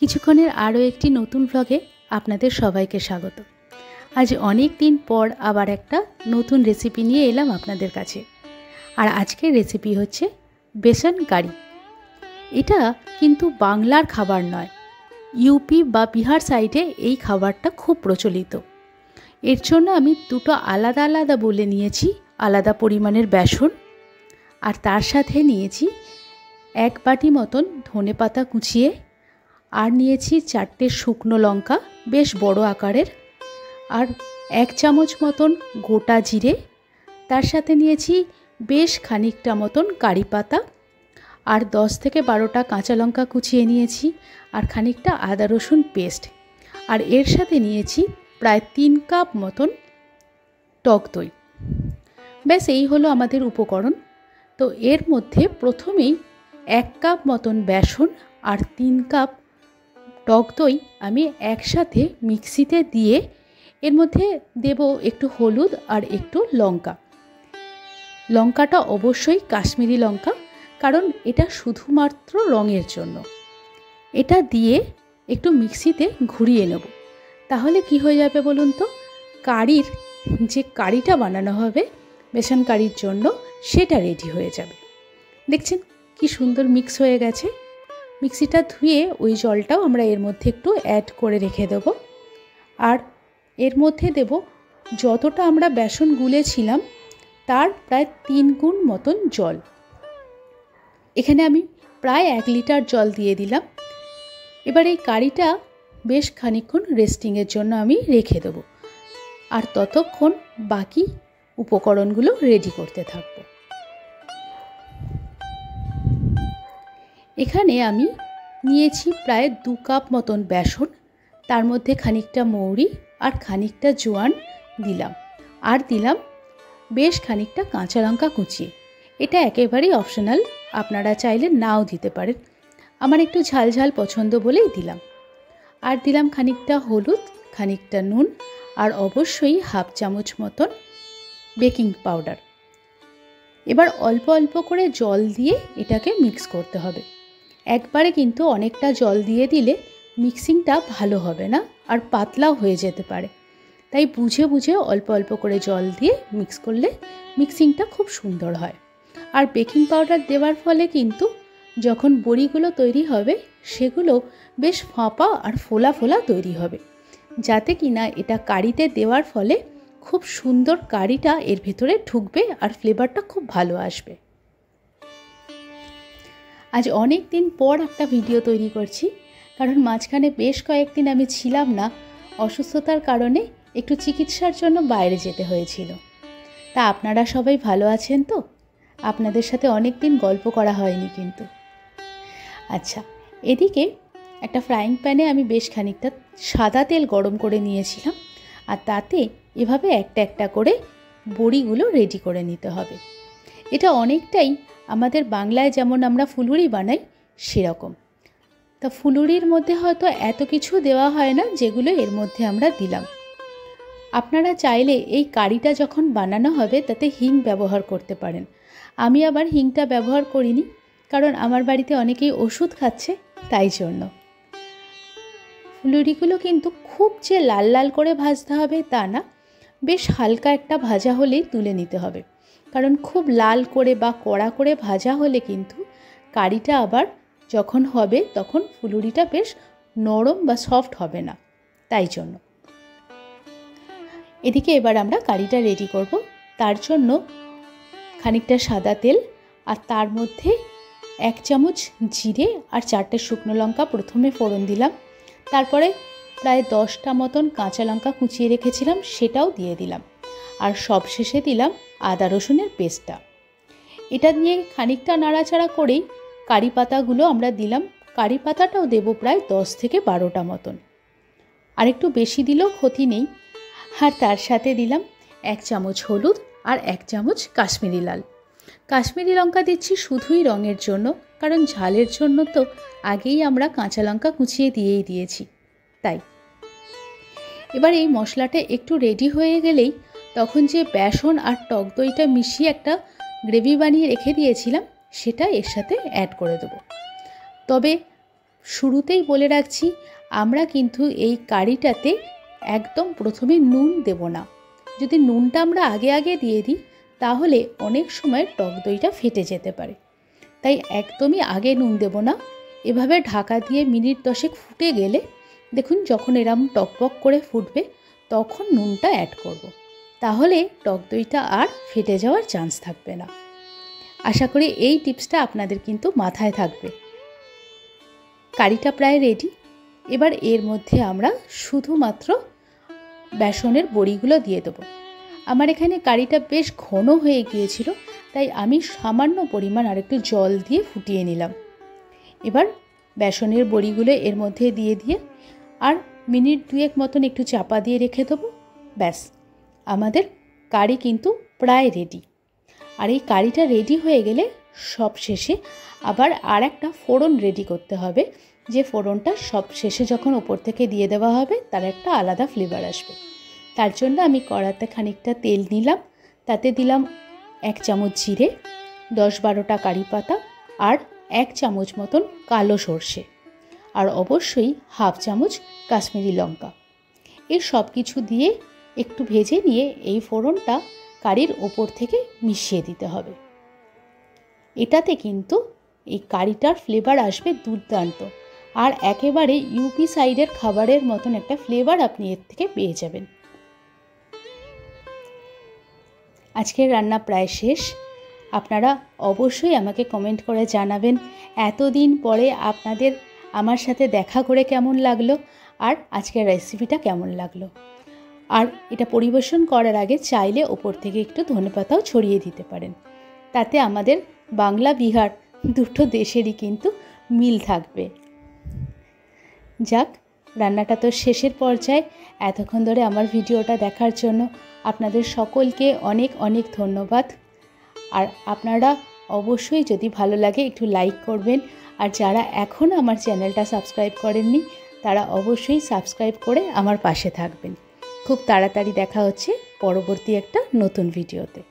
কিছুক্ষণের আরও একটি নতুন ব্লগে আপনাদের সবাইকে স্বাগত। আজ অনেক দিন পর আবার একটা নতুন রেসিপি নিয়ে এলাম আপনাদের কাছে। আর আজকের রেসিপি হচ্ছে বেসন কারি। এটা কিন্তু বাংলার খাবার নয়, ইউপি বা বিহার সাইডে এই খাবারটা খুব প্রচলিত। এর জন্য আমি দুটো আলাদা আলাদা বলে নিয়েছি আলাদা পরিমাণের বেসন, আর তার সাথে নিয়েছি 1 বাটি মতন ধনেপাতা কুচিয়ে, আর নিয়েছি 4টে শুকনো লঙ্কা বেশ বড় আকারের, আর 1 চামচ মতন গোটা জিরে, তার সাথে নিয়েছি বেশ খানিকটা মতন কারি পাতা, আর 10 থেকে 12টা কাঁচা লঙ্কা কুচিয়ে নিয়েছি, আর খানিকটা আদা রসুন পেস্ট, আর এর সাথে নিয়েছি প্রায় 3 কাপ মতন টক দই। ব্যাস এই হলো আমাদের উপকরণ। তো এর মধ্যে প্রথমেই 1 কাপ মতন বেসন আর 3 কাপ টক দই আমি একসাথে মিক্সিতে দিয়ে এর মধ্যে দেব একটু হলুদ আর একটু লঙ্কা। লঙ্কাটা অবশ্যই কাশ্মীরি লঙ্কা, কারণ এটা শুধুমাত্র রঙের জন্য। এটা দিয়ে একটু মিক্সিতে ঘুরিয়ে নেব। তাহলে কি হয়ে যাবে বলুন তো, কারির যে কারিটা বানানো হবে বেসন কারির জন্য সেটা রেডি হয়ে যাবে। দেখছেন কি সুন্দর মিক্স হয়ে গেছে। মিক্সিটা ধুয়ে ওই জলটাও আমরা এর মধ্যে একটু অ্যাড করে রেখে দেব। আর এর মধ্যে দেব যতটা আমরা বেসন গুলেছিলাম তার প্রায় 3 গুণ মতন জল। এখানে আমি প্রায় 1 লিটার জল দিয়ে দিলাম। এবার এই কারিটা বেশ খানিকক্ষণ রেস্টিংয়ের জন্য আমি রেখে দেব, আর ততক্ষণ বাকি উপকরণগুলো রেডি করতে থাকব। এখানে আমি নিয়েছি প্রায় 2 কাপ মতন বেসন, তার মধ্যে খানিকটা মৌরি আর খানিকটা জোয়ান দিলাম, আর দিলাম বেশ খানিকটা কাঁচা লঙ্কা কুচিয়ে। এটা একেবারেই অপশনাল, আপনারা চাইলে নাও দিতে পারেন। আমার একটু ঝাল ঝাল পছন্দ বলেই দিলাম। আর দিলাম খানিকটা হলুদ, খানিকটা নুন, আর অবশ্যই 1/2 চামচ মতন বেকিং পাউডার। এবার অল্প অল্প করে জল দিয়ে এটাকে মিক্স করতে হবে। একবারে কিন্তু অনেকটা জল দিয়ে দিলে মিক্সিংটা ভালো হবে না, আর পাতলাও হয়ে যেতে পারে। তাই বুঝে বুঝে অল্প অল্প করে জল দিয়ে মিক্স করলে মিক্সিংটা খুব সুন্দর হয়। আর বেকিং পাউডার দেওয়ার ফলে কিন্তু যখন বড়িগুলো তৈরি হবে সেগুলো বেশ ফাঁপা আর ফোলা ফোলা তৈরি হবে, যাতে কিনা এটা কারিতে দেওয়ার ফলে খুব সুন্দর কারিটা এর ভেতরে ঢুকবে আর ফ্লেভারটা খুব ভালো আসবে। আজ অনেক দিন পর একটা ভিডিও তৈরি করছি, কারণ মাঝখানে বেশ কয়েকদিন আমি ছিলাম না, অসুস্থতার কারণে একটু চিকিৎসার জন্য বাইরে যেতে হয়েছিল। তা আপনারা সবাই ভালো আছেন তো? আপনাদের সাথে অনেক দিন গল্প করা হয়নি কিন্তু। আচ্ছা, এদিকে একটা ফ্রাইং প্যানে আমি বেশ খানিকটা সাদা তেল গরম করে নিয়েছিলাম, আর তাতে এভাবে একটা একটা করে বড়িগুলো রেডি করে নিতে হবে। এটা অনেকটাই আমাদের বাংলায় যেমন আমরা ফুলুরি বানাই সেরকম। তা ফুলুরির মধ্যে হয়তো এত কিছু দেওয়া হয় না যেগুলো এর মধ্যে আমরা দিলাম। আপনারা চাইলে এই কারিটা যখন বানানো হবে তাতে হিং ব্যবহার করতে পারেন। আমি আবার হিংটা ব্যবহার করিনি, কারণ আমার বাড়িতে অনেকেই ওষুধ খাচ্ছে, তাই জন্য। ফুলুরিগুলো কিন্তু খুব যে লাল লাল করে ভাজতে হবে তা না, বেশ হালকা একটা ভাজা হলেই তুলে নিতে হবে। কারণ খুব লাল করে বা কড়া করে ভাজা হলে কিন্তু কারিটা আবার যখন হবে তখন ফুলুরিটা বেশ নরম বা সফট হবে না, তাই জন্য। এদিকে এবার আমরা কারিটা রেডি করব। তার জন্য খানিকটা সাদা তেল, আর তার মধ্যে 1 চামচ জিরে আর 4টে শুকনো লঙ্কা প্রথমে ফোড়ন দিলাম। তারপরে প্রায় 10টা মতন কাঁচা লঙ্কা কুচিয়ে রেখেছিলাম সেটাও দিয়ে দিলাম, আর সবশেষে দিলাম আদা রসুনের পেস্টটা। এটা দিয়ে খানিকটা নাড়াচাড়া করেই কারি পাতাগুলো আমরা দিলাম। কারি পাতাটাও দেব প্রায় 10 থেকে 12টা মতন, আর একটু বেশি দিলেও ক্ষতি নেই। আর তার সাথে দিলাম 1 চামচ হলুদ আর 1 চামচ কাশ্মীরি লাল। কাশ্মীরি লঙ্কা দিচ্ছি শুধুই রঙের জন্য, কারণ ঝালের জন্য তো আগেই আমরা কাঁচা লঙ্কা কুচিয়ে দিয়েছি, তাই। এবার এই মশলাটা একটু রেডি হয়ে গেলেই তখন যে বেসন আর টক দইটা মিশিয়ে একটা গ্রেভি বানিয়ে রেখে দিয়েছিলাম সেটা এর সাথে অ্যাড করে দেবো। তবে শুরুতেই বলে রাখছি, আমরা কিন্তু এই কারিটাতে একদম প্রথমে নুন দেব না। যদি নুনটা আমরা আগে আগে দিয়ে দিই তাহলে অনেক সময় টক দইটা ফেটে যেতে পারে। তাই একদমই আগে নুন দেব না। এভাবে ঢাকা দিয়ে মিনিট 10 ফুটে গেলে দেখুন যখন এরম টকবক করে ফুটবে তখন নুনটা অ্যাড করব। তাহলে টক দইটা আর ফেটে যাওয়ার চান্স থাকবে না। আশা করি এই টিপসটা আপনাদের কিন্তু মাথায় থাকবে। কারিটা প্রায় রেডি। এবার এর মধ্যে আমরা শুধুমাত্র বেসনের বড়িগুলো দিয়ে দেবো। আমার এখানে কারিটা বেশ ঘন হয়ে গিয়েছিল, তাই আমি সামান্য পরিমাণ আরেকটু জল দিয়ে ফুটিয়ে নিলাম। এবার বেসনের বড়িগুলো এর মধ্যে দিয়ে আর মিনিট 2 মতন একটু চাপা দিয়ে রেখে দেবো। ব্যাস, আমাদের কারি কিন্তু প্রায় রেডি। আর এই কারিটা রেডি হয়ে গেলে সব শেষে আবার আর একটা ফোড়ন রেডি করতে হবে, যে ফোড়নটা সব শেষে যখন ওপর থেকে দিয়ে দেওয়া হবে তার একটা আলাদা ফ্লেভার আসবে। তার জন্য আমি কড়াতে খানিকটা তেল নিলাম, তাতে দিলাম 1 চামচ জিরে, 10-12টা কারি পাতা আর 1 চামচ মতন কালো সর্ষে, আর অবশ্যই 1/2 চামচ কাশ্মীরি লঙ্কা। এই সব কিছু দিয়ে একটু ভেজে নিয়ে এই ফোড়নটা কারির ওপর থেকে মিশিয়ে দিতে হবে। এটাতে কিন্তু এই কারিটার ফ্লেভার আসবে দুর্দান্ত, আর একেবারে ইউপি সাইডের খাবারের মতন একটা ফ্লেভার আপনি এর থেকে পেয়ে যাবেন। আজকের রান্না প্রায় শেষ। আপনারা অবশ্যই আমাকে কমেন্ট করে জানাবেন এতদিন পরে আপনাদের আমার সাথে দেখা করে কেমন লাগলো, আর আজকের রেসিপিটা কেমন লাগলো। আর এটা পরিবেশন করার আগে চাইলে ওপর থেকে একটু ধনেপাতাও ছড়িয়ে দিতে পারেন। তাতে আমাদের বাংলা বিহার দুটো দেশেরই কিন্তু মিল থাকবে। যাক, রান্নাটা তো শেষের পর্যায়ে। এতক্ষণ ধরে আমার ভিডিওটা দেখার জন্য আপনাদের সকলকে অনেক অনেক ধন্যবাদ। আর আপনারা অবশ্যই যদি ভালো লাগে একটু লাইক করবেন, আর যারা এখনও আমার চ্যানেলটা সাবস্ক্রাইব করেননি তারা অবশ্যই সাবস্ক্রাইব করে আমার পাশে থাকবেন। খুব তাড়াতাড়ি দেখা হচ্ছে পরবর্তী একটা নতুন ভিডিওতে।